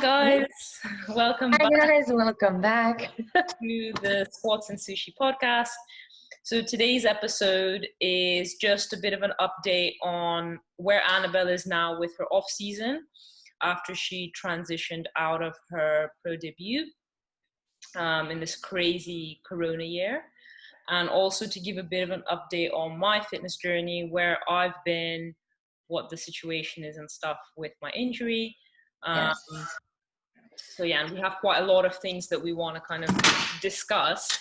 guys, welcome Hi back guys, welcome back. to the Sports and Sushi podcast. So today's episode is just a bit of an update on where Annabel is now with her off season after she transitioned out of her pro debut in this crazy Corona year, and also to give a bit of an update on my fitness journey, where I've been, what the situation is and stuff with my injury. Yes. So yeah, and we have quite a lot of things that we want to kind of discuss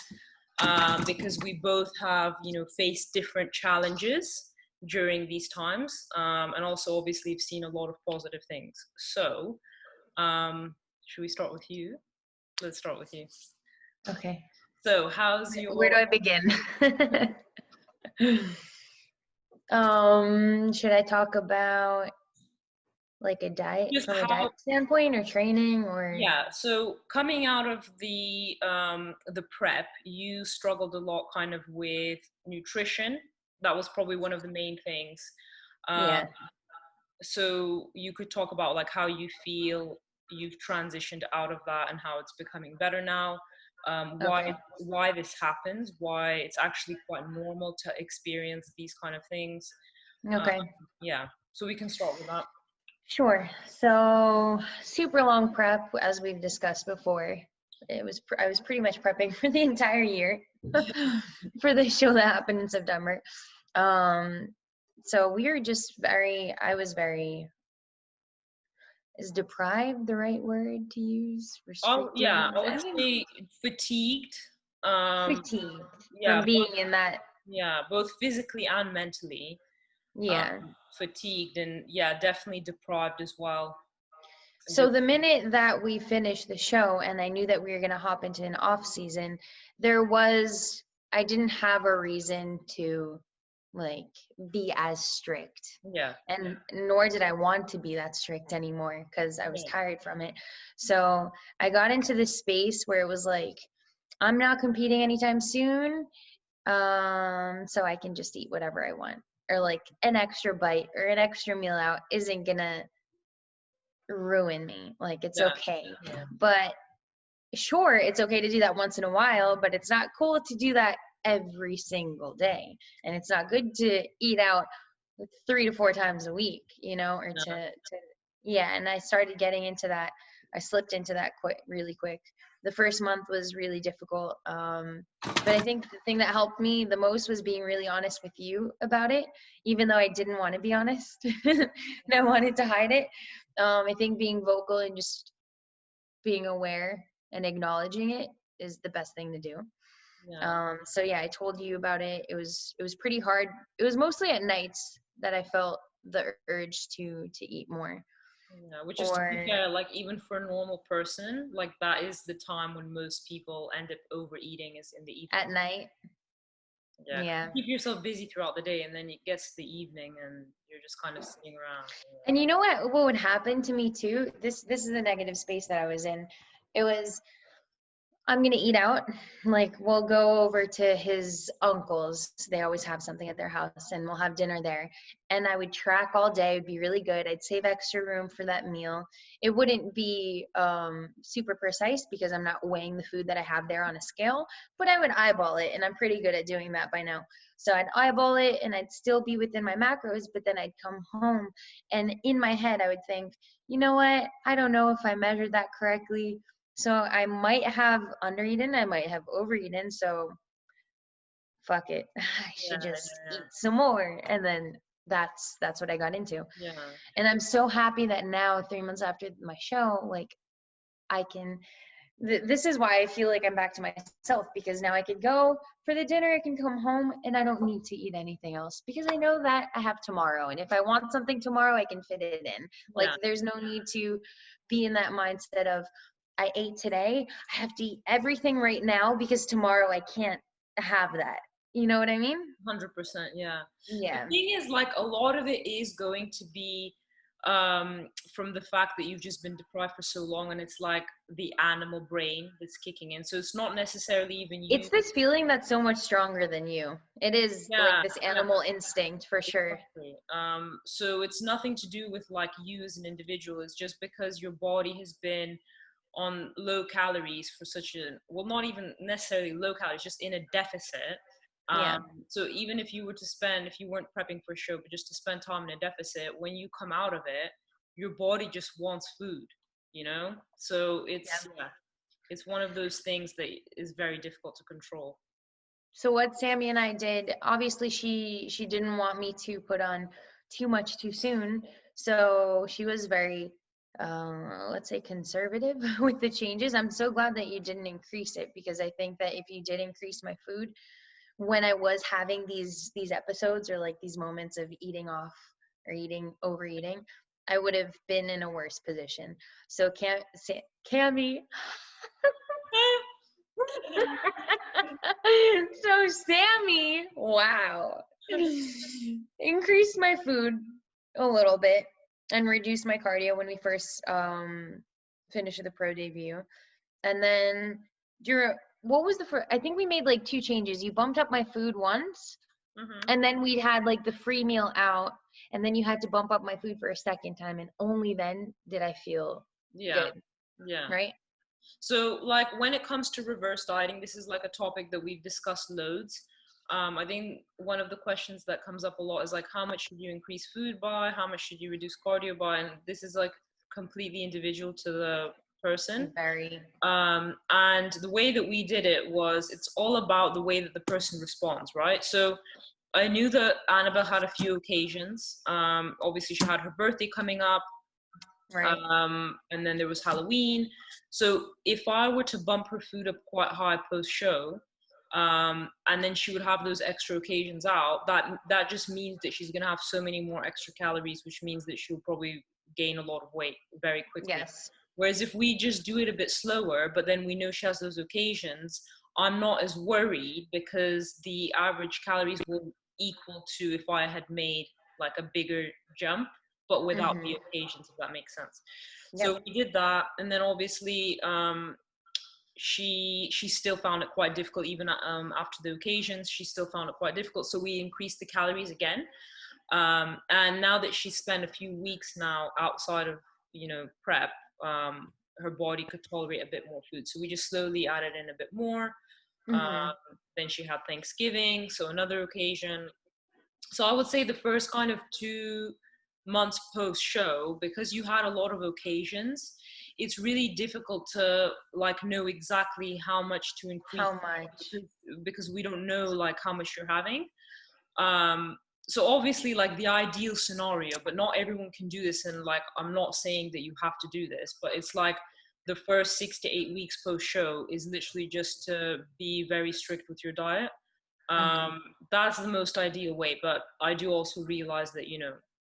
because we both have, faced different challenges during these times, and also obviously have seen a lot of positive things. So should we start with you? Let's start with you. Okay. So how's your... Where do I begin? Should I talk about like a diet Just from a diet standpoint or training or? Yeah, so coming out of the prep, you struggled a lot kind of with nutrition. That was probably one of the main things. Yeah. So you could talk about like how you feel you've transitioned out of that and how it's becoming better now. Why this happens, why it's actually quite normal to experience these kind of things. Okay. Yeah, so we can start with that. Sure. So super long prep, as we've discussed before. I was pretty much prepping for the entire year for the show that happened in September. So we were just is deprived the right word to use? Oh yeah, I would I mean, say fatigued. Fatigued Yeah, from being in that. Yeah, both physically and mentally. Yeah. Fatigued and definitely deprived as well. So the minute that we finished the show and I knew that we were going to hop into an off season, I didn't have a reason to like be as strict. Yeah. And nor did I want to be that strict anymore because I was tired from it. So I got into this space where it was like, I'm not competing anytime soon. So I can just eat whatever I want, or like an extra bite or an extra meal out isn't gonna ruin me. Like it's okay. Yeah. But sure, it's okay to do that once in a while, but it's not cool to do that every single day. And it's not good to eat out 3 to 4 times a week, or and I started getting into that. I slipped into that really quick. The first month was really difficult. But I think the thing that helped me the most was being really honest with you about it, even though I didn't want to be honest and I wanted to hide it. I think being vocal and just being aware and acknowledging it is the best thing to do. So I told you about it. It was pretty hard. It was mostly at nights that I felt the urge to eat more. Yeah, which is like even for a normal person, like that is the time when most people end up overeating, is in the evening. At night. Yeah. Keep yourself busy throughout the day, and then it gets to the evening and you're just kind of sitting around. And you know what would happen to me too? This is the negative space that I was in. It was, I'm going to eat out. Like we'll go over to his uncle's. They always have something at their house and we'll have dinner there. And I would track all day. It'd be really good. I'd save extra room for that meal. It wouldn't be super precise because I'm not weighing the food that I have there on a scale, but I would eyeball it. And I'm pretty good at doing that by now. So I'd eyeball it and I'd still be within my macros, but then I'd come home and in my head, I would think, you know what? I don't know if I measured that correctly. So I might have undereaten, I might have overeaten, so fuck it. I should just eat some more. And then that's what I got into. Yeah. And I'm so happy that now 3 months after my show, like I can, this is why I feel like I'm back to myself, because now I could go for the dinner, I can come home and I don't need to eat anything else because I know that I have tomorrow. And if I want something tomorrow, I can fit it in. Like there's no need to be in that mindset of, I ate today, I have to eat everything right now because tomorrow I can't have that. You know what I mean? 100%, yeah. Yeah. The thing is, like, a lot of it is going to be from the fact that you've just been deprived for so long, and it's like the animal brain that's kicking in. So it's not necessarily even you. It's this feeling that's so much stronger than you. It is like Yeah, this yeah, animal instinct for sure. exactly. So it's nothing to do with like you as an individual. It's just because your body has been on low calories for such a, well, not even necessarily low calories, just in a deficit. Yeah. So even if you were to spend, if you weren't prepping for a show, but just to spend time in a deficit, when you come out of it, your body just wants food, you know? So it's, Yeah. yeah, it's one of those things that is very difficult to control. So what Sammy and I did, obviously she didn't want me to put on too much too soon. So she was very let's say conservative with the changes. I'm so glad that you didn't increase it, because I think that if you did increase my food when I was having these episodes or like these moments of eating off or overeating, I would have been in a worse position. So Cammy so Sammy, wow, increased my food a little bit and reduced my cardio when we first finished the pro debut. And then what was the first? I think we made like 2 changes. You bumped up my food once, Mm-hmm. and then we had like the free meal out, and then you had to bump up my food for a second time, and only then did I feel Yeah, good, yeah. right? So, like, when it comes to reverse dieting, this is like a topic that we've discussed loads. I think one of the questions that comes up a lot is like, how much should you increase food by? How much should you reduce cardio by? And this is like completely individual to the person. Very. And the way that we did it was it's all about the way that the person responds, right? So I knew that Annabel had a few occasions. Obviously, she had her birthday coming up, Right. and then there was Halloween. So if I were to bump her food up quite high post show, and then she would have those extra occasions out, that just means that she's gonna have so many more extra calories, which means that she'll probably gain a lot of weight very quickly. Yes. Whereas if we just do it a bit slower, but then we know she has those occasions, I'm not as worried because the average calories will equal to if I had made like a bigger jump, but without Mm-hmm. the occasions, if that makes sense. Yep. So we did that, and then obviously she still found it quite difficult even after the occasions. She still found it quite difficult, so we increased the calories again. And now that she's spent a few weeks now outside of prep, her body could tolerate a bit more food, so we just slowly added in a bit more. Mm-hmm. Then she had Thanksgiving, so another occasion. So I would say the first kind of 2 months post show, because you had a lot of occasions, it's really difficult to like know exactly how much to increase, How much? because we don't know like how much you're having. um so obviously like the ideal scenario, but not everyone can do this, and like I'm not saying that you have to do this, but it's like the first 6 to 8 weeks post show is literally just to be very strict with your diet. Mm-hmm. That's the most ideal way, but I do also realize that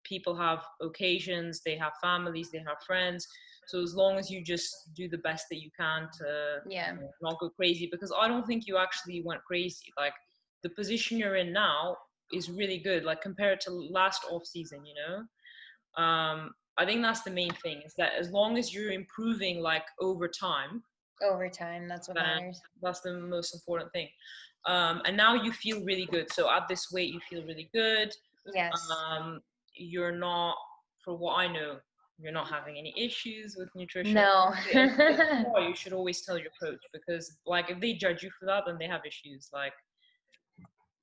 people have occasions, they have families, they have friends. So as long as you just do the best that you can to Yeah. not go crazy, because I don't think you actually went crazy. Like the position you're in now is really good, like compared to last off season. I think that's the main thing, is that as long as you're improving like over time, Over time, that's what then matters. that's the most important thing. And now you feel really good. So at this weight, you feel really good. Yes. You're not, for what I know, you're not having any issues with nutrition. No. And if you are, you should always tell your coach, because like if they judge you for that, then they have issues. Like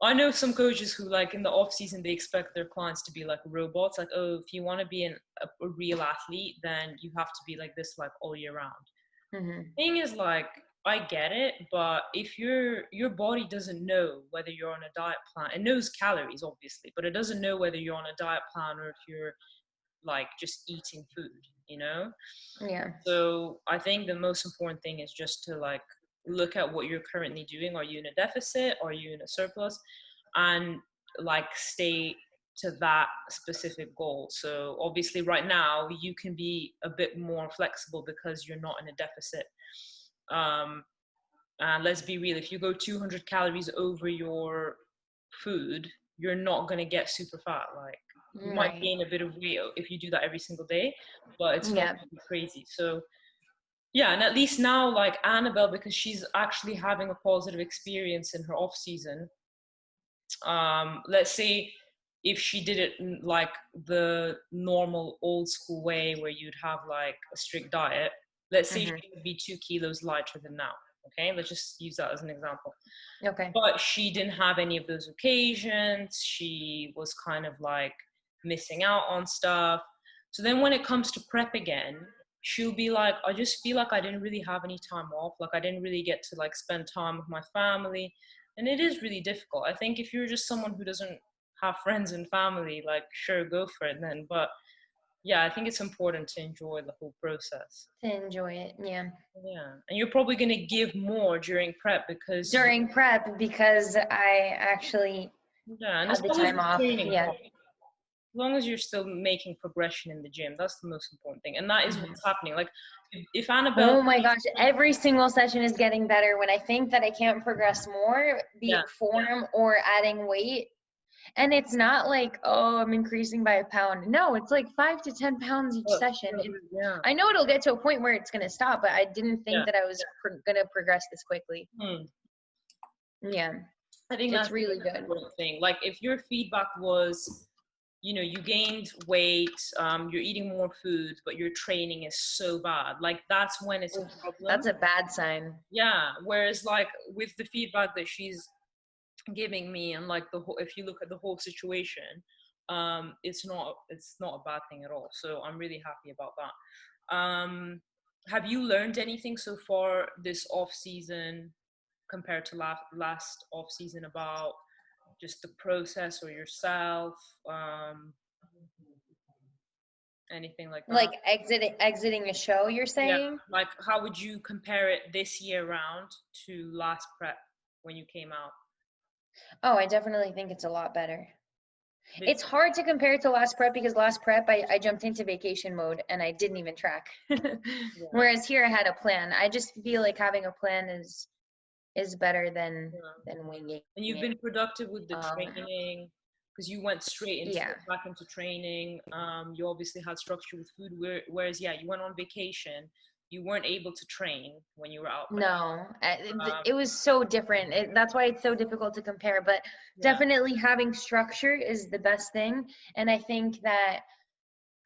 I know some coaches who, like, in the off season, they expect their clients to be like robots. Like, oh, if you want to be a real athlete, then you have to be like this, like all year round. Mm-hmm. Thing is, like, I get it, but if your body doesn't know whether you're on a diet plan, it knows calories obviously, but it doesn't know whether you're on a diet plan or if you're like just eating food. Yeah. So I think the most important thing is just to like look at what you're currently doing. Are you in a deficit? Are you in a surplus? And like stay to that specific goal. So obviously right now you can be a bit more flexible because you're not in a deficit. And let's be real, if you go 200 calories over your food, you're not going to get super fat. Like, you might gain a bit of weight if you do that every single day, but it's not going to be crazy. So yeah, and at least now, like Annabel, because she's actually having a positive experience in her off season. Let's say if she did it like the normal old school way where you'd have like a strict diet, let's say she would be 2 kilos lighter than now. Okay, let's just use that as an example. Okay. But she didn't have any of those occasions. She was kind of like missing out on stuff. So then when it comes to prep again, she'll be like, I just feel like I didn't really have any time off. Like I didn't really get to like spend time with my family. And it is really difficult. I think if you're just someone who doesn't have friends and family, like sure, go for it then. But yeah, I think it's important to enjoy the whole process. To enjoy it, yeah. Yeah, and you're probably going to give more during prep because I actually and had the time off. Yeah. As long as you're still making progression in the gym, that's the most important thing, and that is what's happening. Like if Annabelle, oh my gosh, every single session is getting better. When I think that I can't progress more, be it form or adding weight, and it's not like, oh, I'm increasing by a pound. No, it's like 5 to 10 pounds each session. I know it'll get to a point where it's going to stop, but I didn't think that I was going to progress this quickly. Yeah, I think it's that's really the good thing. Like if your feedback was, you know, you gained weight, you're eating more food, but your training is so bad, like that's when it's a problem. That's a bad sign. Yeah, whereas like with the feedback that she's giving me and like the whole, if you look at the whole situation, it's not a bad thing at all. So I'm really happy about that. Have you learned anything so far this off season compared to last off season about just the process or yourself, anything like that? Like exiting a show, you're saying? Yeah, like how would you compare it this year round to last prep when you came out? Oh, I definitely think it's a lot better. It's hard to compare it to last prep because last prep I jumped into vacation mode and I didn't even track. Whereas here I had a plan. I just feel like having a plan is better than winging. And you've been productive with the training because you went straight into back into training. You obviously had structure with food, whereas you went on vacation. You weren't able to train when you were out there. No, it was so different. That's why it's so difficult to compare. But definitely having structure is the best thing. And I think that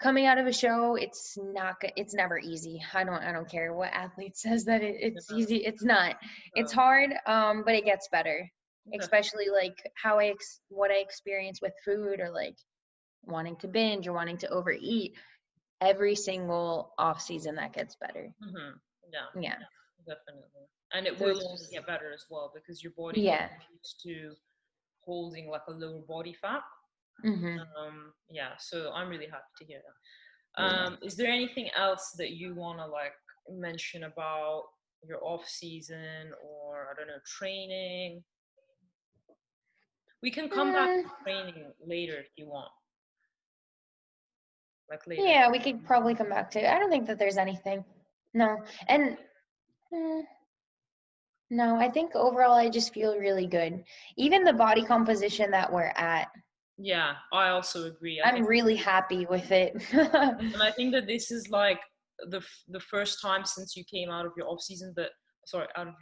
coming out of a show, it's never easy. I don't care what athlete says that it's easy. It's not. It's hard, but it gets better. Especially like what I experience with food, or like wanting to binge or wanting to overeat. Every single off season that gets better. Yeah, definitely. And it will only get better as well because your body is used to holding like a lower body fat. So I'm really happy to hear that. Is there anything else that you want to like mention about your off season, or I don't know, training? We can come back to training later if you want. Like later. Yeah, we could probably come back to it. I don't think that there's anything. No. And no, I think overall I just feel really good. Even the body composition that we're at. Yeah, I also agree. I'm really happy with it. And I think that this is like the first time since you came out of your off season out of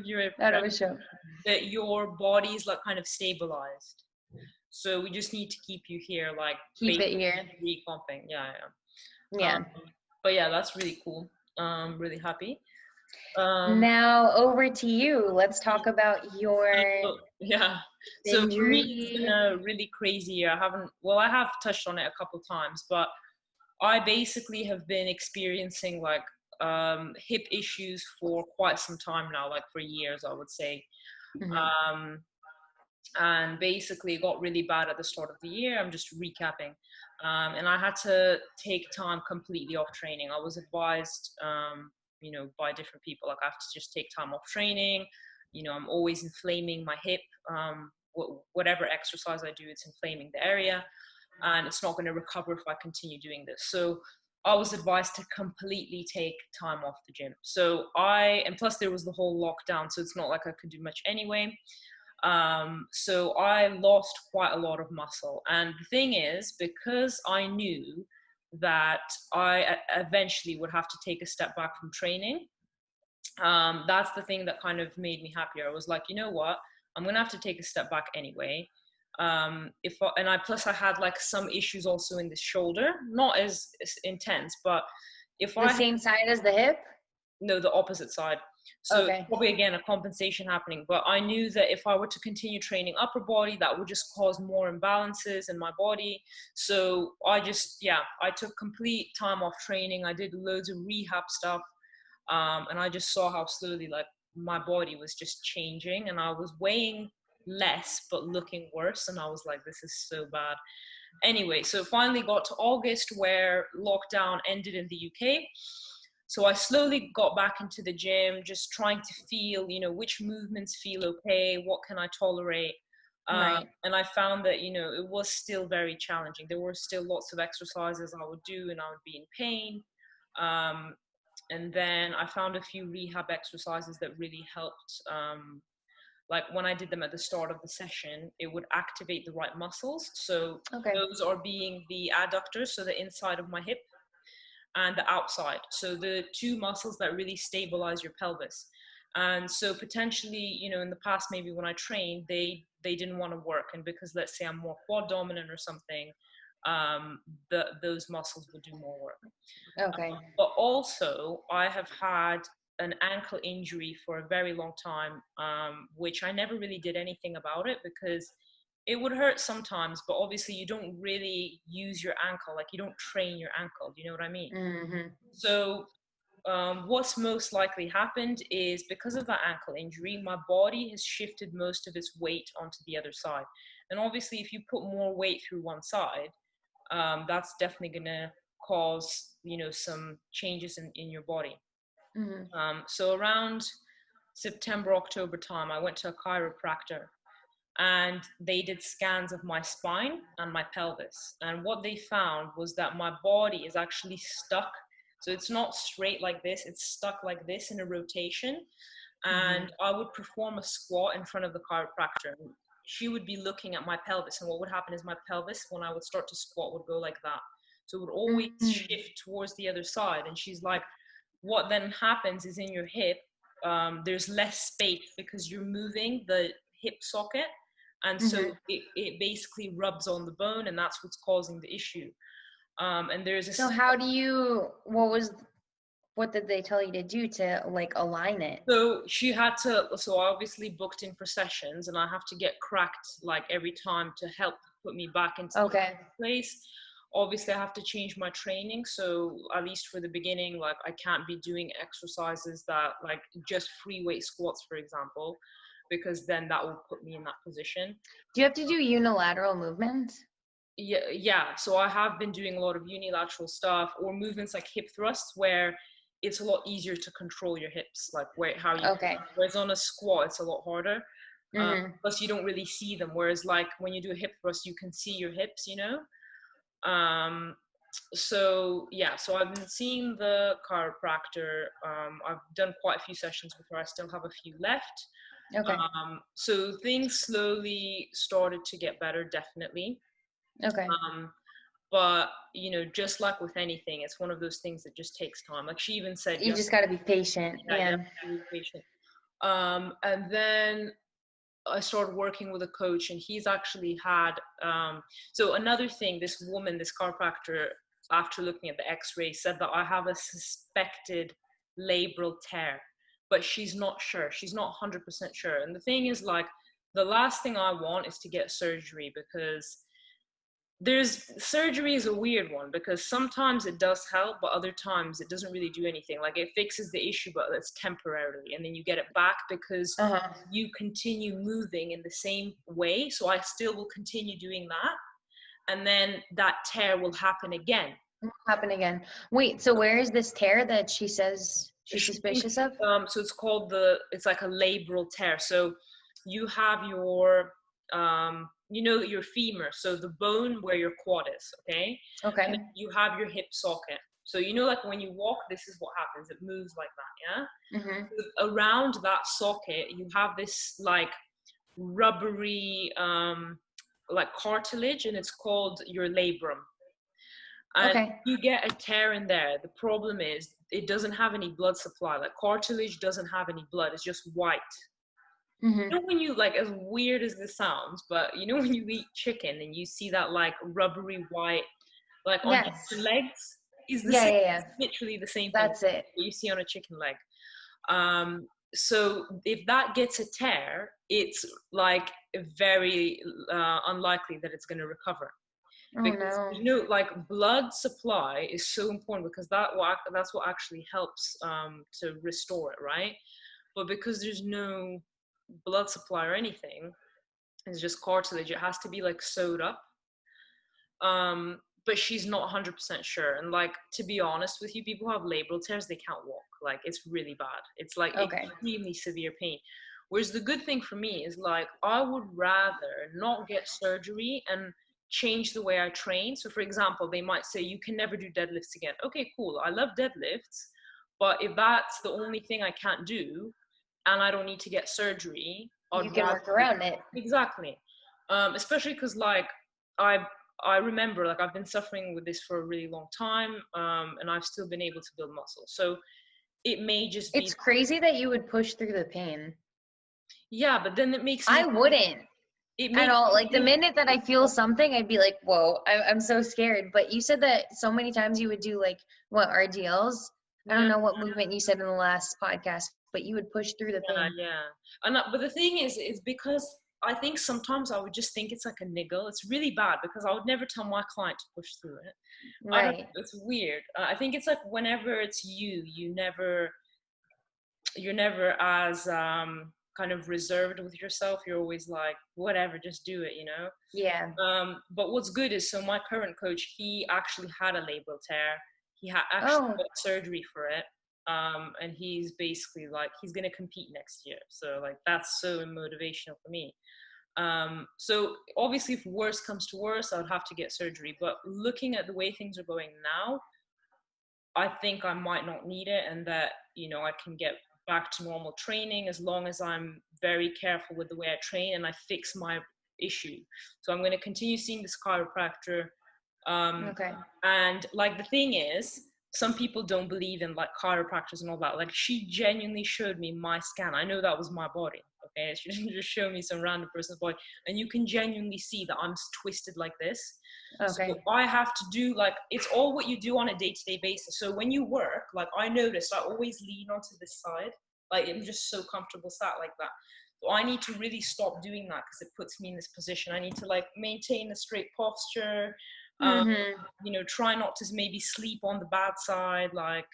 your show, that your body is like kind of stabilized. So we just need to keep you here, like keep it here, recomping. Yeah. But yeah, that's really cool. Really happy. Now over to you. Let's talk about your So for me, it's been a really crazy year. I have touched on it a couple times, but I basically have been experiencing like hip issues for quite some time now, like for years, I would say. And basically it got really bad at the start of the year. I'm just recapping. And I had to take time completely off training. I was advised, by different people, like I have to just take time off training. I'm always inflaming my hip. Whatever exercise I do, it's inflaming the area, and it's not going to recover if I continue doing this. So I was advised to completely take time off the gym. And plus there was the whole lockdown, so it's not like I could do much anyway. So I lost quite a lot of muscle. And the thing is, because I knew that I eventually would have to take a step back from training, that's the thing that kind of made me happier. I was like, you know what, I'm gonna have to take a step back anyway. Plus I had like some issues also in the shoulder, not as intense, but if The same side as the hip? no, the opposite side. So Okay. probably again a compensation happening. But I knew that if I were to continue training upper body, that would just cause more imbalances in my body. So I took complete time off training. I did loads of rehab stuff. And I just saw how slowly like my body was just changing, and I was weighing less but looking worse, and I was like, this is so bad. Anyway, so finally got to August where lockdown ended in the UK. So I slowly got back into the gym, just trying to feel, which movements feel okay, what can I tolerate. Right. And I found that, it was still very challenging. There were still lots of exercises I would do and I would be in pain. And then I found a few rehab exercises that really helped. Like when I did them at the start of the session, it would activate the right muscles. So those are being the adductors, so the inside of my hip, and the outside, so the two muscles that really stabilize your pelvis. And so potentially, in the past, maybe when I trained, they didn't want to work, and because let's say I'm more quad dominant or something, those muscles would do more work. Okay. But also I have had an ankle injury for a very long time, which I never really did anything about it because it would hurt sometimes, but obviously you don't really use your ankle, like you don't train your ankle. Do you know what I mean? Mm-hmm. So what's most likely happened is because of that ankle injury, my body has shifted most of its weight onto the other side. And obviously if you put more weight through one side, that's definitely going to cause, some changes in your body. Mm-hmm. So around September, October time, I went to a chiropractor, and they did scans of my spine and my pelvis. And what they found was that my body is actually stuck. So it's not straight like this, it's stuck like this in a rotation. And I would perform a squat in front of the chiropractor. She would be looking at my pelvis, and what would happen is my pelvis, when I would start to squat, would go like that. So it would always shift towards the other side. And she's like, what then happens is in your hip, there's less space because you're moving the hip socket. And so it basically rubs on the bone, and that's what's causing the issue. And there's a... So what did they tell you to do to like align it? So I obviously booked in for sessions, and I have to get cracked like every time to help put me back into place. Obviously I have to change my training. So at least for the beginning, like I can't be doing exercises that like just free weight squats, for example, because then that will put me in that position. Do you have to do unilateral movements? Yeah. So I have been doing a lot of unilateral stuff, or movements like hip thrusts, where it's a lot easier to control your hips, like whereas on a squat it's a lot harder. Plus you don't really see them, whereas like when you do a hip thrust you can see your hips. So I've been seeing the chiropractor. I've done quite a few sessions with her. I still have a few left. So things slowly started to get better, definitely. But just like with anything, it's one of those things that just takes time. Like she even said, you just got to be patient. You have to be patient. And then I started working with a coach, and he's actually had so another thing, this chiropractor, after looking at the x-ray, said that I have a suspected labral tear, but she's not sure. She's not 100% sure. And the thing is, like, the last thing I want is to get surgery, because surgery is a weird one, because sometimes it does help, but other times it doesn't really do anything. Like it fixes the issue, but it's temporarily, and then you get it back because you continue moving in the same way. So I still will continue doing that, and then that tear will happen again. Wait, so where is this tear that she says she's suspicious of? So it's like a labral tear. So you have your your femur, so the bone where your quad is, okay? And then you have your hip socket. So like when you walk, this is what happens. It moves like that, yeah? So around that socket, you have this like rubbery like cartilage, and it's called your labrum. And Okay. you get a tear in there. The problem is it doesn't have any blood supply. Like cartilage doesn't have any blood. It's just white. Mm-hmm. You know when you like, as weird as this sounds, but you know when you eat chicken and you see that like rubbery white, like on Yes. chicken legs, is the Yeah, same. yeah, It's yeah. literally the same thing That's it. you see on a chicken leg. So if that gets a tear, it's like very unlikely that it's going to recover, Oh because no. you know, like blood supply is so important, because that's what actually helps to restore it, right? But because there's no blood supply or anything, it's just cartilage. It has to be like sewed up. But she's not 100% sure. And like, to be honest with you, people who have labral tears, they can't walk. Like, it's really bad. It's like Okay. extremely severe pain. Whereas the good thing for me is like, I would rather not get surgery and change the way I train. So for example, they might say you can never do deadlifts again. Okay, cool. I love deadlifts, but if that's the only thing I can't do and I don't need to get surgery, I'd You can rather work around it. exactly. Especially because like I I remember like I've been suffering with this for a really long time, and I've still been able to build muscle. So it may just be, It's crazy that you would push through the pain. yeah, but then it makes I me, wouldn't it at makes all. me Like the think, minute that I feel something, I'd be like, whoa, I'm so scared. But you said that so many times you would do like what RDLs. I don't yeah, know what movement you said in the last podcast, but you would push through the yeah, pain. yeah. And but the thing is because I think sometimes I would just think it's like a niggle. It's really bad because I would never tell my client to push through it. I don't. Right. It's weird. I think it's like whenever it's you, you're never as kind of reserved with yourself. You're always like, whatever, just do it, you know. Yeah. But what's good is, so my current coach, he actually had a labral tear. He had actually Oh, got surgery for it. And he's basically like, he's going to compete next year. So like, that's so motivational for me. So obviously if worse comes to worse, I would have to get surgery. But looking at the way things are going now, I think I might not need it, and that, you know, I can get back to normal training as long as I'm very careful with the way I train and I fix my issue. So I'm going to continue seeing this chiropractor. Um, okay. and like, the thing is, some people don't believe in like chiropractors and all that. Like, she genuinely showed me my scan. I know that was my body. Okay, she didn't just show me some random person's body, and you can genuinely see that I'm twisted like this. So Okay. I have to do like, it's all what you do on a day-to-day basis. So when you work, like I noticed I always lean onto this side. Like I'm just so comfortable sat like that. So I need to really stop doing that because it puts me in this position. I need to like maintain a straight posture. Um, Mm-hmm. you know, try not to maybe sleep on the bad side, like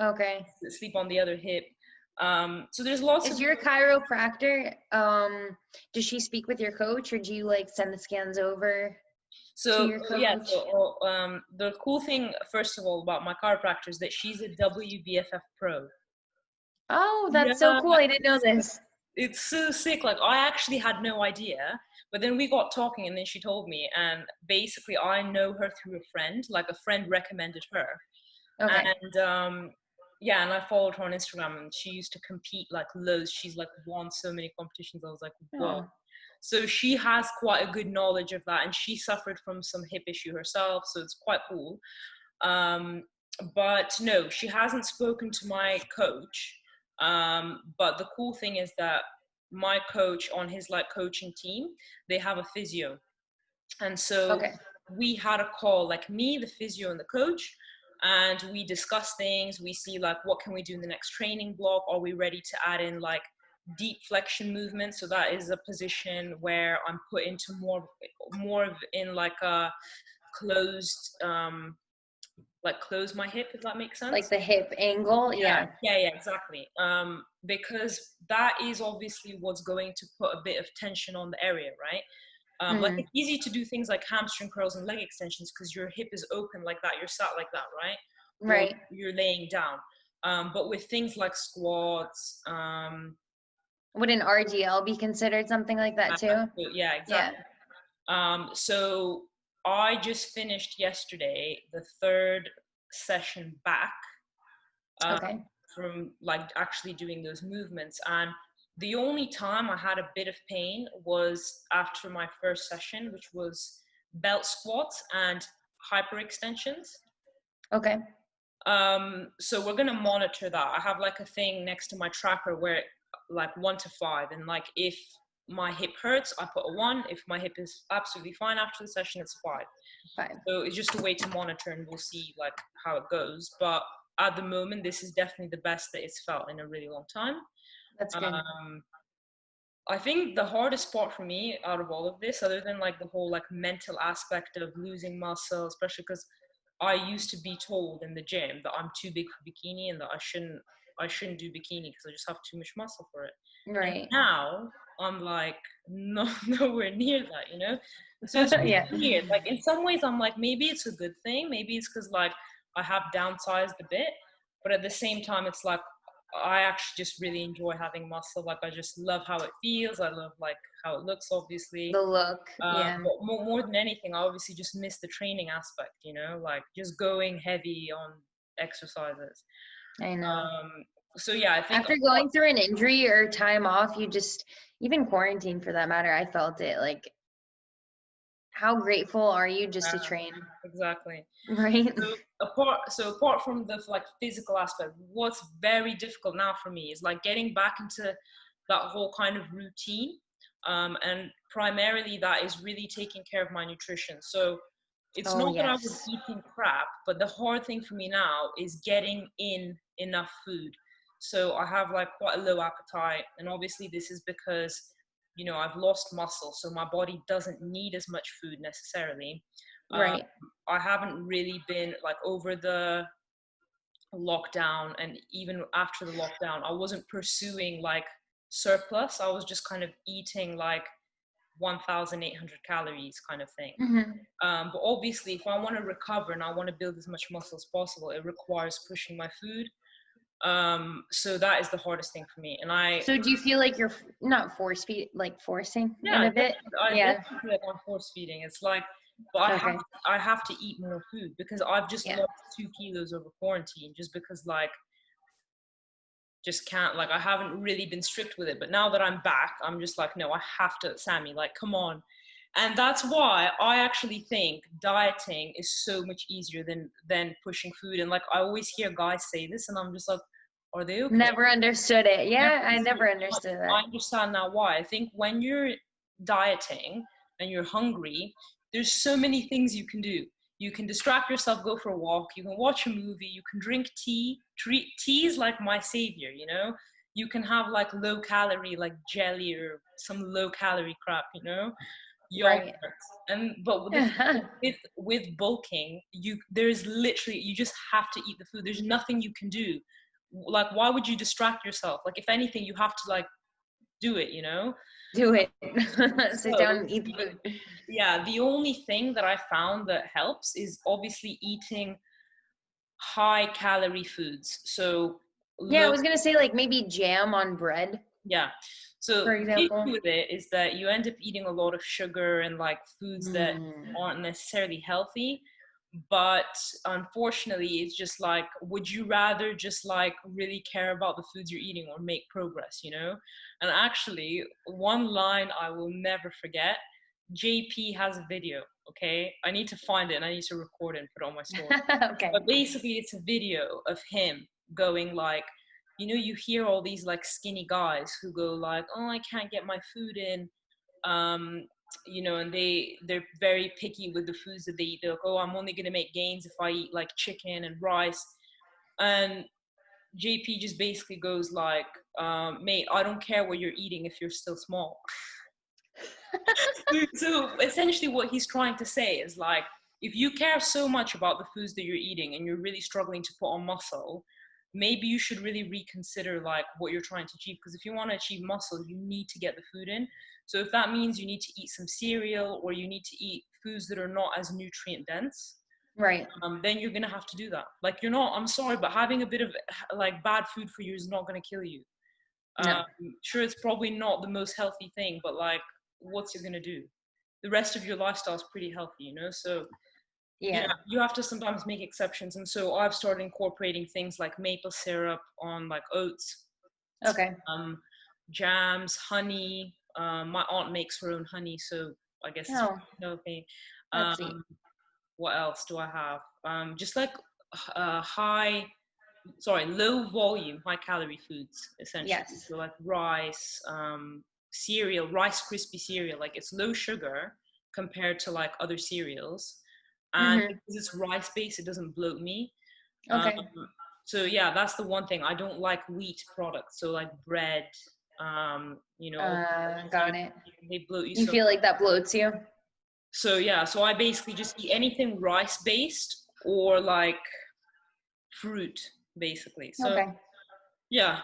Okay. sleep on the other hip. So there's lots of, Is your chiropractor, does she speak with your coach or do you like send the scans over to so your yeah, coach? so the cool thing first of all about my chiropractor is that she's a WBFF pro. Oh, that's so Yeah, cool. I didn't know this. it's so sick. Like I actually had no idea, but then we got talking, and then she told me, and basically I know her through a friend. Like a friend recommended her, Okay. and yeah, and I followed her on Instagram, and she used to compete like loads. She's like won so many competitions. I was like, whoa. Oh, So she has quite a good knowledge of that, and she suffered from some hip issue herself, so it's quite cool. Um, but no, she hasn't spoken to my coach. But the cool thing is that my coach, on his like coaching team, they have a physio, and so okay. we had a call, like me, the physio, and the coach, and we discuss things. We see like, what can we do in the next training block? Are we ready to add in like deep flexion movement? So that is a position where I'm put into more of in like a closed like close my hip, if that makes Like sense. the hip angle. Yeah, Yeah. yeah, exactly. Because that is obviously what's going to put a bit of tension on the area, right? Like Mm-hmm. it's easy to do things like hamstring curls and leg extensions because your hip is open like that, you're sat like that, right? Or Right. you're laying down. But with things like squats, Would an RDL be considered something like that too? yeah, Yeah. exactly. So I just finished yesterday the third session back, um, Okay. from like actually doing those movements, and the only time I had a bit of pain was after my first session, which was belt squats and hyperextensions. Okay. So we're gonna monitor that. I have like a thing next to my tracker where like 1 to 5, and like if my hip hurts, I put a 1. If my hip is absolutely fine after the session, it's 5. 5. So it's just a way to monitor, and we'll see like how it goes. But at the moment, this is definitely the best that it's felt in a really long time. That's good. I think the hardest part for me out of all of this, other than like the whole like mental aspect of losing muscle, especially because I used to be told in the gym that I'm too big for bikini and that I shouldn't do bikini because I just have too much muscle for it. And Right. now I'm like, no, nowhere near that, you know? So it's really Yeah. weird. Like in some ways I'm like, maybe it's a good thing. Maybe it's because like I have downsized a bit, but at the same time it's like I actually just really enjoy having muscle. Like I just love how it feels. I love like how it looks, obviously. The look. Yeah. But more than anything, I obviously just miss the training aspect, you know, like just going heavy on exercises. I know. So yeah, I think After going through an injury or time off, you just, even quarantine for that matter, I felt it. Like, how grateful are you just to train? exactly. Right? So apart from the like physical aspect, what's very difficult now for me is like getting back into that whole kind of routine. And primarily that is really taking care of my nutrition. So it's Oh, not that I was yes. eating crap, but the hard thing for me now is getting in enough food. So I have like quite a low appetite, and obviously this is because, you know, I've lost muscle, so my body doesn't need as much food necessarily. Um, Right. I haven't really been like over the lockdown, and even after the lockdown, I wasn't pursuing like surplus. I was just kind of eating like 1,800 calories kind of thing. Hmm. But obviously, if I want to recover and I want to build as much muscle as possible, it requires pushing my food. So that is the hardest thing for me. And So do you feel like you're not forcing yeah, in a bit? I Yeah. definitely feel like I'm force feeding. It's like, but Okay. I have to eat more food because I've just Yeah. lost 2 kilos over quarantine just because like just can't, like I haven't really been strict with it. But now that I'm back, I'm just like, no, I have to, Sammy, like come on. And that's why I actually think dieting is so much easier than pushing food. And like I always hear guys say this, and I'm just like, are they okay? Never understood it. Never Yeah, I understood. never understood I that. understand now why. I think when you're dieting and you're hungry, there's so many things you can do. You can distract yourself, go for a walk, you can watch a movie, you can drink tea. Tea is like my savior, you know? You can have like low calorie, like jelly or some low calorie crap, you know? Yogurt. Right. And but the thing with bulking, there's literally, you just have to eat the food. There's nothing you can do. Like why would you distract yourself? Like if anything, you have to like do it, you know? Do it. Sit down So and eat the food. yeah, the only thing that I found that helps is obviously eating high calorie foods. So Yeah, I low, was gonna say like maybe jam on bread, yeah. So for the example. issue with it is that you end up eating a lot of sugar and like foods that Mm. aren't necessarily healthy. But unfortunately, it's just like, would you rather just like really care about the foods you're eating or make progress, you know? And actually, one line I will never forget, JP has a video, okay? I need to find it and I need to record it and put it on my story. Okay. But basically, it's a video of him going like, you know, you hear all these like skinny guys who go like, oh, I can't get my food in. You know, and they're very picky with the foods that they eat. They're like, oh, I'm only gonna make gains if I eat like chicken and rice. And JP just basically goes like, mate, I don't care what you're eating if you're still small. So essentially what he's trying to say is like, if you care so much about the foods that you're eating and you're really struggling to put on muscle, maybe you should really reconsider like what you're trying to achieve. Because if you want to achieve muscle, you need to get the food in. So if that means you need to eat some cereal or you need to eat foods that are not as nutrient dense, Right. then you're gonna have to do that. Like you're not, I'm sorry, but having a bit of like bad food for you is not gonna kill you. No. Sure, it's probably not the most healthy thing, but like, what's it gonna do? The rest of your lifestyle is pretty healthy, you know? So yeah, Yeah. you have to sometimes make exceptions. And so I've started incorporating things like maple syrup on like oats. Okay. Um, jams, honey. My aunt makes her own honey, so I guess it's Oh, okay. that's sweet. What else do I have? Just like low volume, high calorie foods, essentially. Yes. So like rice, cereal, Rice Krispie cereal, like it's low sugar compared to like other cereals. And Mm-hmm. because it's rice based, it doesn't bloat me. Um, Okay. so yeah, that's the one thing. I don't like wheat products. So like bread, all Got it. they bloat you You so. feel like that bloats you? So yeah, so I basically just eat anything rice based or like fruit, basically. So Okay. yeah,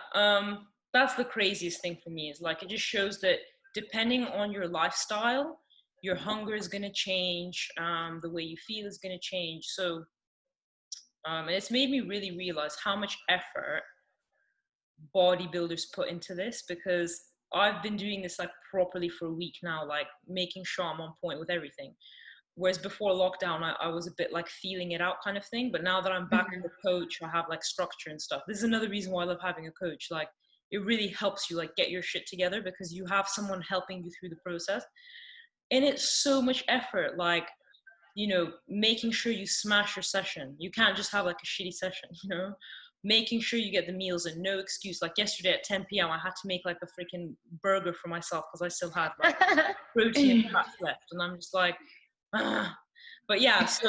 that's the craziest thing for me is like it just shows that depending on your lifestyle, your hunger is gonna change, the way you feel is gonna change. So and it's made me really realize how much effort bodybuilders put into this because I've been doing this like properly for a week now, like making sure I'm on point with everything. Whereas before lockdown, I was a bit like feeling it out kind of thing. But now that I'm back Mm-hmm. with a coach, I have like structure and stuff. This is another reason why I love having a coach. Like it really helps you like get your shit together because you have someone helping you through the process. And it's so much effort. Like, making sure you smash your session. You can't just have like a shitty session. Making sure you get the meals and no excuse. Like yesterday at 10 p.m., I had to make like a freaking burger for myself because I still had like protein and fats left. And I'm just like, ah. But yeah, so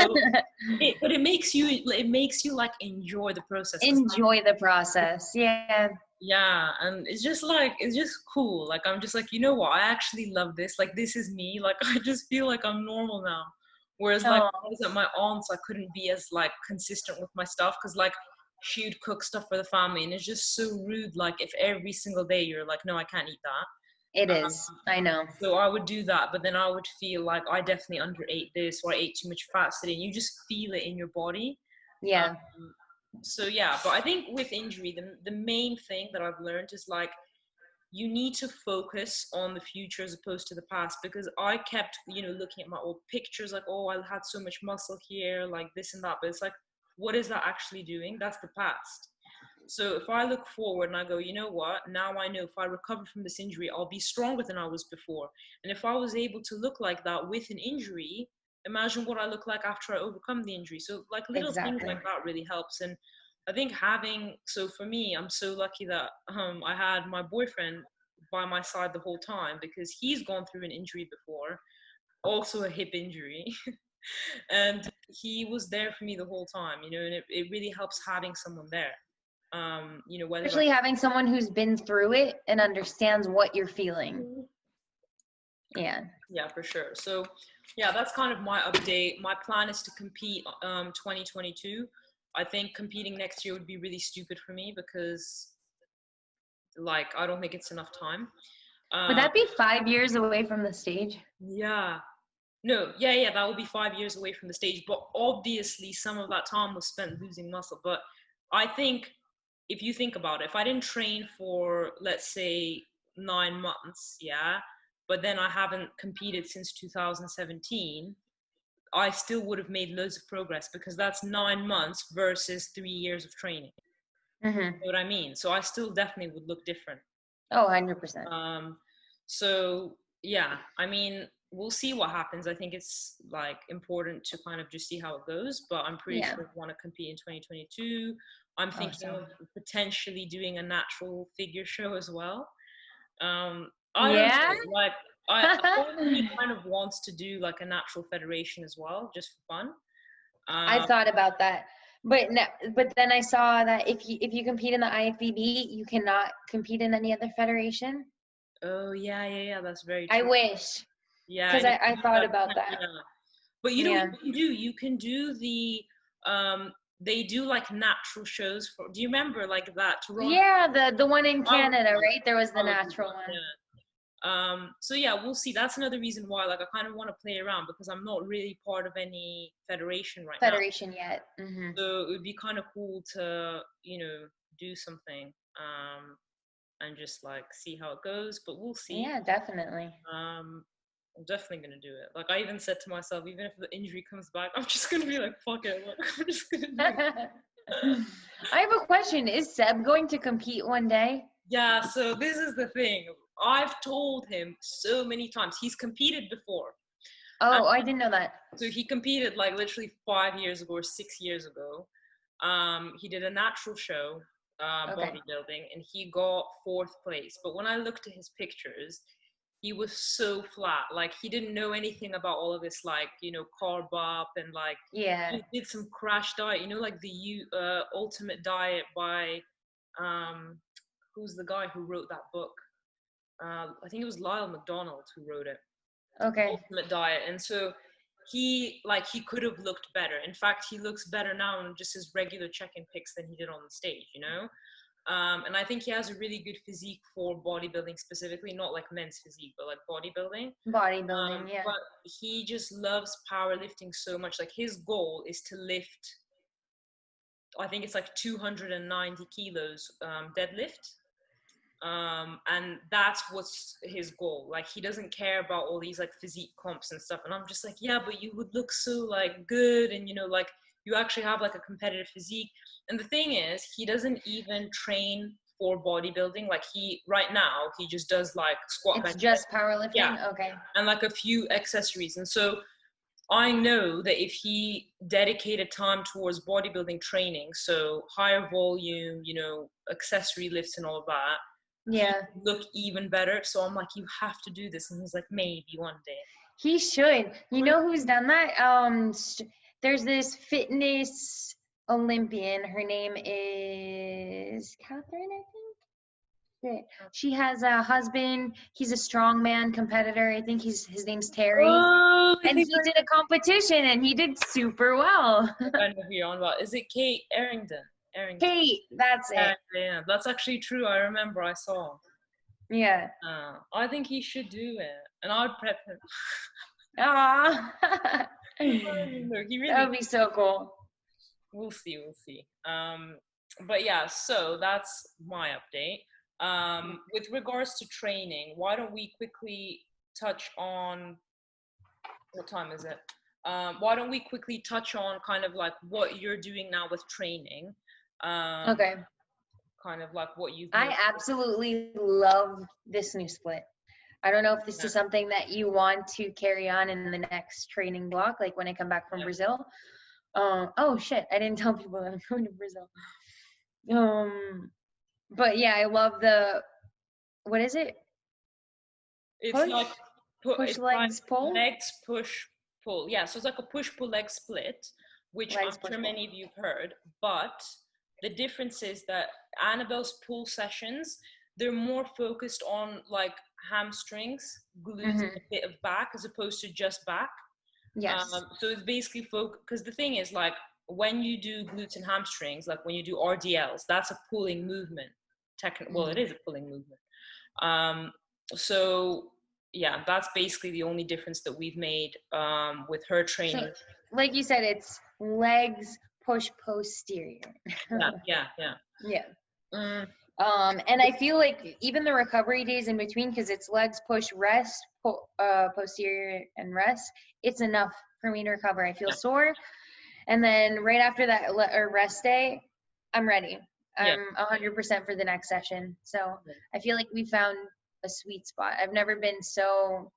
it makes you like enjoy the process. Enjoy the process. Yeah. Yeah, and it's just cool. Like I'm just like, you know what? I actually love this. Like this is me. Like I just feel like I'm normal now. Whereas like Oh, when I was at my aunt's, I couldn't be as like consistent with my stuff because like she would cook stuff for the family, and it's just so rude. Like if every single day you're like, no, I can't eat it that. is. I know. So I would do that, but then I would feel like I definitely underate this or I ate too much fat today. And you just feel it in your body. Yeah. Um, so yeah, but I think with injury, the main thing that I've learned is like you need to focus on the future as opposed to the past because I kept, looking at my old pictures like, oh, I had so much muscle here, like this and that. But it's like, what is that actually doing? That's the past. So if I look forward and I go, you know what, now I know if I recover from this injury, I'll be stronger than I was before. And if I was able to look like that with an injury, imagine what I look like after I overcome the injury. So like little things Exactly. like that really helps. And I think so for me, I'm so lucky that I had my boyfriend by my side the whole time because he's gone through an injury before, also a hip injury. And he was there for me the whole time, and it really helps having someone there. Whether Especially that's having someone who's been through it and understands what you're feeling. Yeah. yeah, for sure. So yeah, that's kind of my update. My plan is to compete 2022. I think competing next year would be really stupid for me because like I don't think it's enough time. Would Um, that be 5 years away from the stage? yeah. No, yeah, that would be 5 years away from the stage. But obviously, some of that time was spent losing muscle. But I think if you think about it, if I didn't train for, let's say, 9 months, yeah, but then I haven't competed since 2017, I still would have made loads of progress because that's 9 months versus 3 years of training. Mm-hmm. You know what I mean? So I still definitely would look different. Oh, 100%. Um, so yeah, I mean, we'll see what happens. I think it's like important to kind of just see how it goes, but I'm pretty Yeah. sure I want to compete in 2022. I'm thinking Awesome. of potentially doing a natural figure show as well. I don't Yeah. know, like part of me kind of wants to do like a natural federation as well, just for fun. I Um, thought about that. But no, but then I saw that if you compete in the IFBB, you cannot compete in any other federation. oh yeah, that's very I true. wish, Yeah, because and if I you do thought that, about yeah. that. But you know what Yeah. you can do they do like natural shows for, do you remember like that Toronto? Yeah, the one in I would do Canada, that. right? There was the I would do natural that, one. yeah. So yeah, we'll see. That's another reason why like I kind of want to play around because I'm not really part of any federation right now. Federation yet. Mm-hmm. So it would be kind of cool to, do something and just like see how it goes, but we'll see. Yeah, definitely. Um, I'm definitely gonna do it. Like I even said to myself, even if the injury comes back, I'm just gonna be like, fuck it. Like, I'm just gonna do it. I have a question. Is Seb going to compete one day? Yeah, so this is the thing. I've told him so many times. He's competed before. Oh, I And didn't know that. so he competed like literally 5 years ago or 6 years ago. He did a natural show, Okay. bodybuilding, and he got fourth place. But when I looked at his pictures, he was so flat. Like he didn't know anything about all of this, like, carb up and like Yeah. he did some crash diet, like the ultimate diet by who's the guy who wrote that book? I think it was Lyle McDonald who wrote it, Okay. Ultimate Diet. And so he could have looked better. In fact, he looks better now in just his regular check-in pics than he did on the stage. And I think he has a really good physique for bodybuilding specifically, not like men's physique, but like bodybuilding. Bodybuilding, yeah. But he just loves powerlifting so much. Like his goal is to lift, I think it's like 290 kilos deadlift. And that's what's his goal. Like he doesn't care about all these like physique comps and stuff. And I'm just like, yeah, but you would look so like good, and like you actually have like a competitive physique. And the thing is, he doesn't even train for bodybuilding. Like right now he just does like squat, It's bench, just powerlifting. yeah, Okay. and like a few accessories. And so I know that if he dedicated time towards bodybuilding training, so higher volume, accessory lifts and all of that, Yeah. he'd look even better. So I'm like, you have to do this. And he's like, maybe one day. He should. You know who's done that? There's this fitness Olympian. Her name is Catherine, I think. She has a husband. He's a strongman competitor. I think his name's Terry. Oh, And he did a competition and he did super well. I know who you're on about. Is it Kate Arrington? Kate, that's it. Yeah, that's actually true. I remember I saw. Yeah. I think he should do it, and I'd prep him. Aww. No, he really. That would be so cool. We'll see. But yeah, so that's my update. With regards to training, why don't we quickly touch on what time is it? Why don't we quickly touch on kind of like what you're doing now with training? Okay. Kind of like what you've. I absolutely love this new split. I don't know if this is something that you want to carry on in the next training block, like when I come back from Brazil. Oh shit, I didn't tell people that I'm going to Brazil. But yeah, I love what is it? It's push? like push legs, pull? Legs, push, pull. Yeah, so it's like a push-pull leg split, which Legs, I'm sure many of you have heard. But the difference is that Annabel's pull sessions, they're more focused on like hamstrings, glutes, and a bit of back as opposed to just back. Yes. So it's basically because the thing is, like, when you do glutes and hamstrings, like when you do RDLs, that's a pulling movement. Well, it is a pulling movement. So yeah, that's basically the only difference that we've made with her training. So, like you said, it's legs, push posterior. Yeah. And I feel like even the recovery days in between, because it's legs, push, rest, posterior, and rest, it's enough for me to recover. I feel sore. And then right after that rest day, I'm ready. I'm 100% for the next session. So I feel like we found a sweet spot. I've never been so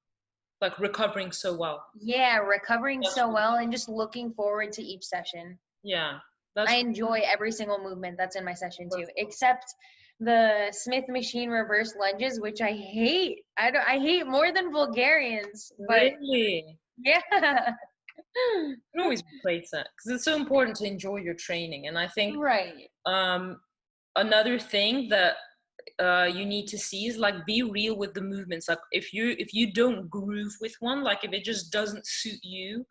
like recovering so well. Yeah, recovering so well and just looking forward to each session. Yeah. I enjoy every single movement that's in my session too, except the Smith machine reverse lunges, which I hate. I hate more than Bulgarians. But really? Yeah. You can always replace that because it's so important to enjoy your training. And I think another thing that you need to see is like be real with the movements. Like if you don't groove with one, like if it just doesn't suit you,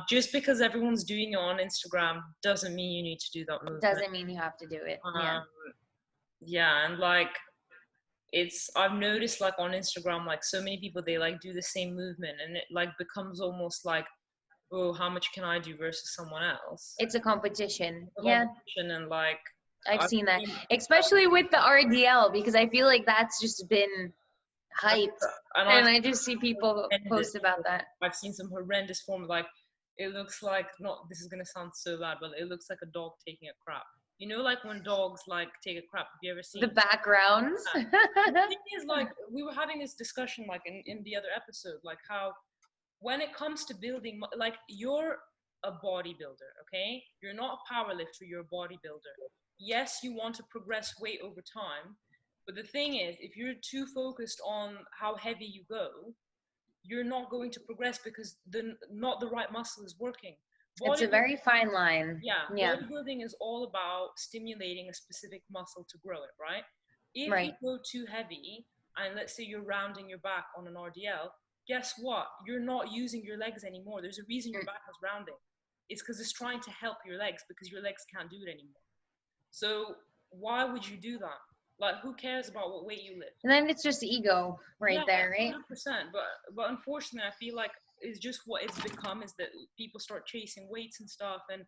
just because everyone's doing it on Instagram doesn't mean you need to do that movement. Doesn't mean you have to do it. Yeah, and like I've noticed like on Instagram, like so many people, they like do the same movement and it like becomes almost like, oh, how much can I do versus someone else? It's a competition. And like I've seen that, especially with the RDL, because I feel like that's just been hyped, and I just see people post about that. I've seen some horrendous form, like it looks like, this is gonna sound so bad, but it looks like a dog taking a crap. You know, like when dogs like take a crap. Have you ever seen The backgrounds. the thing is, like, we were having this discussion like in the other episode, like how when it comes to building, like, you're a bodybuilder, okay? You're not a power lifter, you're a bodybuilder. Yes, you want to progress weight over time, but the thing is, if you're too focused on how heavy you go, you're not going to progress because not the right muscle is working. It's a very fine line. Yeah, Yeah. bodybuilding is all about stimulating a specific muscle to grow it, right? If Right. you go too heavy, and let's say you're rounding your back on an RDL, guess what? You're not using your legs anymore. There's a reason your back is rounding. It's because it's trying to help your legs because your legs can't do it anymore. So why would you do that? Like, who cares about what weight you lift? And then it's just ego right there, right? 100%. But unfortunately, I feel like it's just what it's become is that people start chasing weights and stuff. And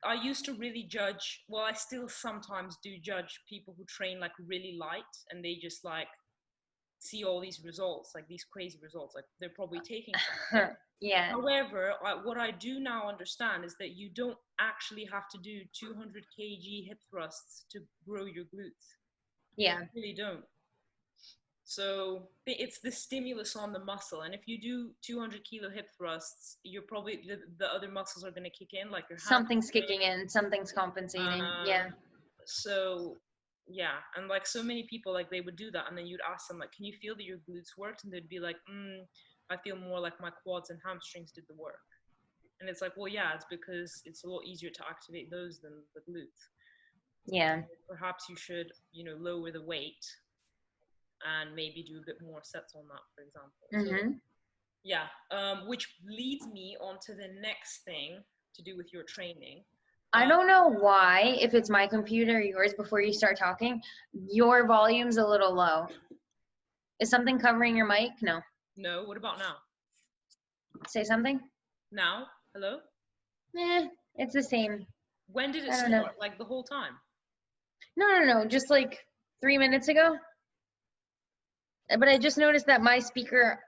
I used to really judge, well, I still sometimes do judge people who train like really light and they just like see all these results, like these crazy results, like they're probably taking something. Yeah. However, what I do now understand is that you don't actually have to do 200 kg hip thrusts to grow your glutes. Yeah. You really don't. So it's the stimulus on the muscle, and if you do 200 kilo hip thrusts, you're probably the other muscles are going to kick in, like your something's kicking in, something's compensating. Yeah. So yeah, and like so many people, like they would do that, and then you'd ask them like, can you feel that your glutes worked? And they'd be like, I feel more like my quads and hamstrings did the work. And it's like, well, yeah, it's because it's a lot easier to activate those than the glutes. Yeah. Perhaps you should, lower the weight and maybe do a bit more sets on that, for example. So, yeah, which leads me on to the next thing to do with your training. I don't know why, if it's my computer or yours, before you start talking, your volume's a little low. Is something covering your mic? No. No, what about now? Say something. Now? Hello? It's the same. When did it start? Like the whole time? No. Just like 3 minutes ago. But I just noticed that my speaker,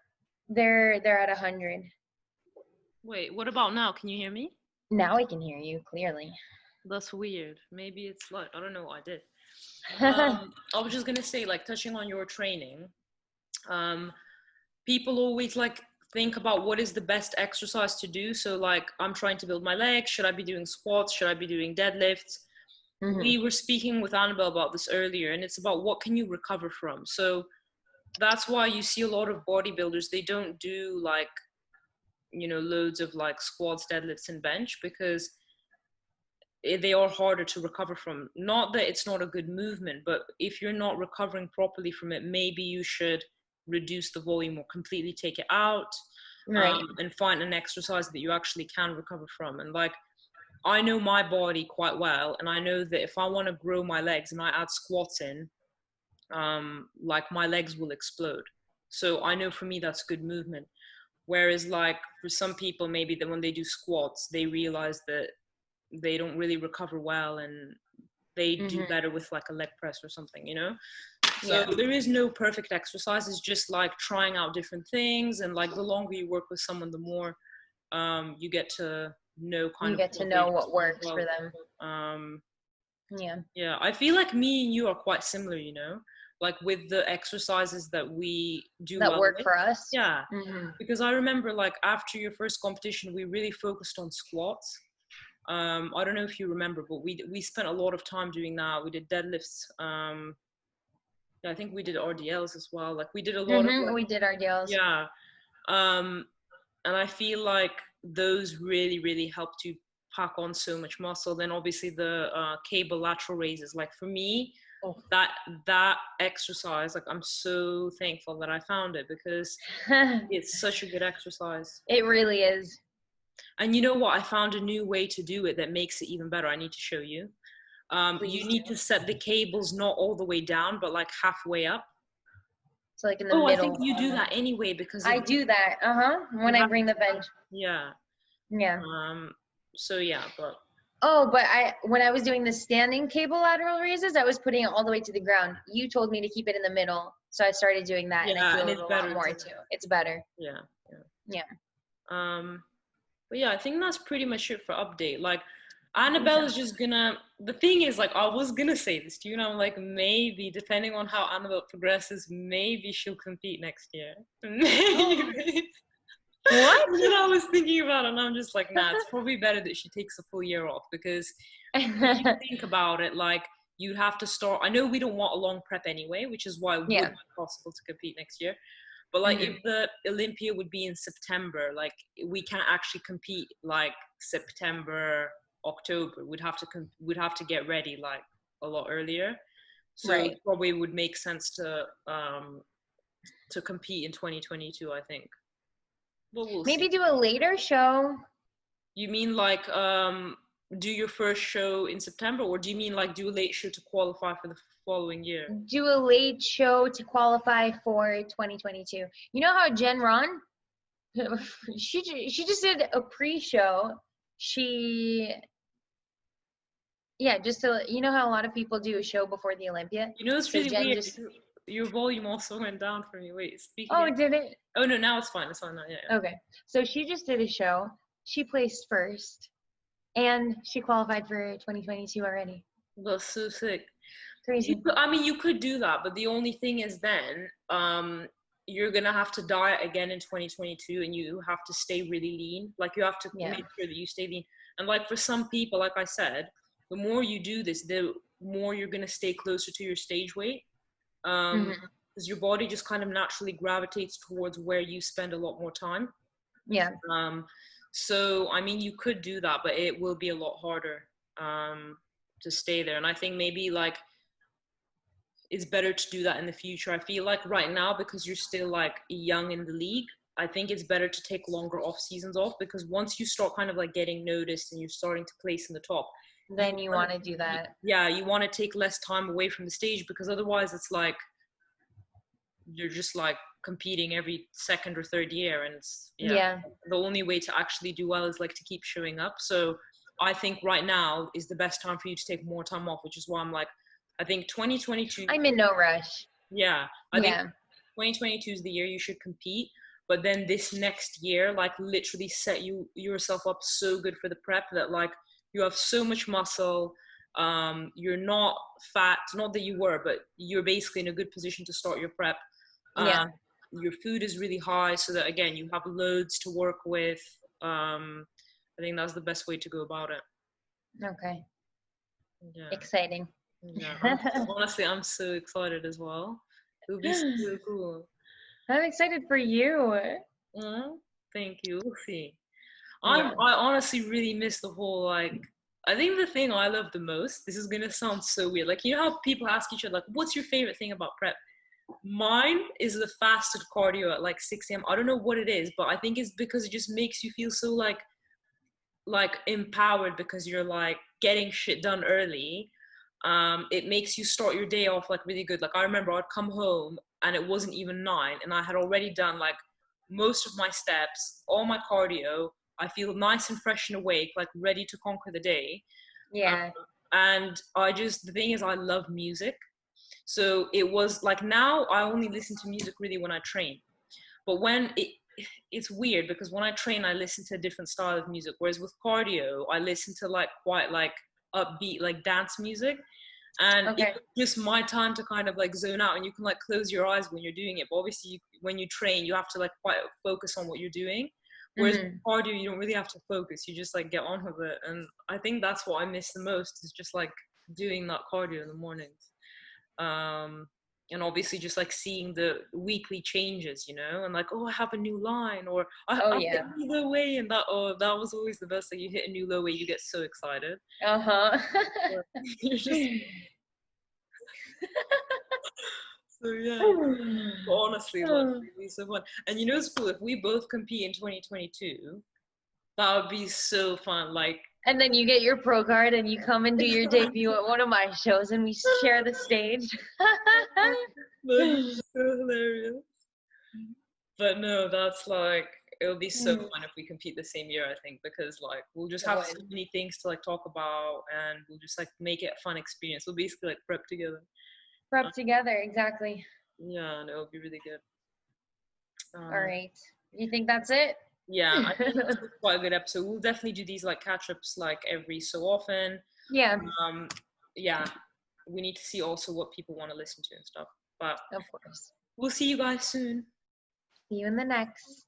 they're at 100. Wait, what about now? Can you hear me? Now I can hear you clearly. That's weird. Maybe it's like, I don't know what I did. I was just going to say, like, touching on your training, people always like think about what is the best exercise to do. So like, I'm trying to build my legs. Should I be doing squats? Should I be doing deadlifts? We were speaking with Annabel about this earlier, and it's about what can you recover from. So that's why you see a lot of bodybuilders, they don't do like, loads of like squats, deadlifts, and bench because they are harder to recover from. Not that it's not a good movement, but if you're not recovering properly from it, maybe you should reduce the volume or completely take it out, right. And find an exercise that you actually can recover from. And like, I know my body quite well, and I know that if I want to grow my legs and I add squats in, like my legs will explode. So I know for me that's good movement. Whereas like for some people, maybe that when they do squats, they realize that they don't really recover well and they do better with like a leg press or something, So there is no perfect exercise. It's just like trying out different things. And like the longer you work with someone, the more you get to know what works for them. Yeah, I feel like me and you are quite similar, like with the exercises that we do that work for us. Yeah, because I remember like after your first competition, we really focused on squats. I don't know if you remember, but we spent a lot of time doing that. We did deadlifts. I think we did RDLs as well. Like we did a lot of. We did RDLs. Yeah, and I feel like those really, really helped you pack on so much muscle. Then obviously the cable lateral raises. Like for me, that exercise, like I'm so thankful that I found it because it's such a good exercise. It really is. And you know what? I found a new way to do it that makes it even better. I need to show you. You need to set the cables not all the way down, but like halfway up. So like in the middle. I think you do that anyway because I do that. When I bring the bench. Yeah. Yeah. So yeah, but. But when I was doing the standing cable lateral raises, I was putting it all the way to the ground. You told me to keep it in the middle, so I started doing that, and I feel a lot more too. It's better. Yeah. But yeah, I think that's pretty much it for update. Like, Annabelle is just gonna. The thing is, like, I was gonna say this to you, and I'm like, maybe depending on how Annabelle progresses, maybe she'll compete next year. Maybe. What? And then I was thinking about it, and I'm just like, nah, it's probably better that she takes a full year off, because if you think about it, like, you'd have to start. I know we don't want a long prep anyway, which is why it would be possible to compete next year. But like, if the Olympia would be in September, like, we can't actually compete like September, October. We'd have to get ready like a lot earlier. So it probably would make sense to compete in 2022, I think. But we'll Maybe see. do a later show. You mean like do your first show in September, or do you mean like do a late show to qualify for the following year? Do a late show to qualify for 2022. You know how Jen Ron, she just did a pre-show. Just to, you know how a lot of people do a show before the Olympia. You know, it's really weird. Your volume also went down for me. Wait, speak again. Oh, did it? Oh no, now it's fine. It's fine now. Yeah. Okay, so she just did a show. She placed first, and she qualified for 2022 already. That's so sick. Crazy. You could do that, but the only thing is then you're gonna have to diet again in 2022, and you have to stay really lean. Like, you have to make sure that you stay lean. And like, for some people, like I said, the more you do this, the more you're gonna stay closer to your stage weight. Because your body just kind of naturally gravitates towards where you spend a lot more time. Yeah. So I mean, you could do that, but it will be a lot harder to stay there. And I think maybe like it's better to do that in the future. I feel like right now, because you're still like young in the league, I think it's better to take longer off seasons off, because once you start kind of like getting noticed and you're starting to place in the top, then you want to do that. Yeah, you want to take less time away from the stage, because otherwise it's like you're just like competing every second or third year, and it's, the only way to actually do well is like to keep showing up. So I think right now is the best time for you to take more time off, which is why I'm like, I think 2022. I'm in no rush. Yeah, I think 2022 is the year you should compete. But then this next year, like, literally set yourself up so good for the prep that like you have so much muscle. You're not fat, not that you were, but you're basically in a good position to start your prep. Your food is really high, so that again you have loads to work with. I think that's the best way to go about it. Okay. Yeah. Exciting. Yeah. Honestly, I'm so excited as well. It'll be so cool. I'm excited for you. Thank you. We'll see. I honestly really miss the whole, like, I think the thing I love the most, this is gonna sound so weird, like, you know how people ask each other, like, what's your favorite thing about prep? Mine is the fasted cardio at like 6 a.m. I don't know what it is, but I think it's because it just makes you feel so like empowered, because you're like getting shit done early. It makes you start your day off like really good. Like, I remember I'd come home and it wasn't even 9 and I had already done like most of my steps, all my cardio. I feel nice and fresh and awake, like ready to conquer the day. And the thing is, I love music. So it was like, now I only listen to music really when I train. But when it's weird, because when I train, I listen to a different style of music. Whereas with cardio, I listen to like quite like upbeat, like dance music. And it's just my time to kind of like zone out, and you can like close your eyes when you're doing it. But obviously when you train, you have to like quite focus on what you're doing. Whereas with cardio, you don't really have to focus. You just like get on with it. And I think that's what I miss the most, is just like doing that cardio in the mornings. And obviously just like seeing the weekly changes, you know, and like, oh, I have a new line, or I hit a new low weight, and that was always the best. Like, you hit a new low weight, you get so excited. You're just so yeah. But honestly, like, it'd be so fun. And you know, it's cool if we both compete in 2022. That would be so fun. Like, and then you get your pro card and you come and do your debut at one of my shows and we share the stage. That's so hilarious. But no, that's like, it'll be so fun if we compete the same year, I think, because like we'll just have so many things to like talk about, and we'll just like make it a fun experience. We'll basically like prep together. Prep together, exactly. Yeah, and it'll be really good. All right. You think that's it? Yeah, I think this was quite a good episode. We'll definitely do these like catch-ups like every so often. Yeah, Um, yeah, we need to see also what people want to listen to and stuff. But of course. we'll see you guys soon. See you in the next.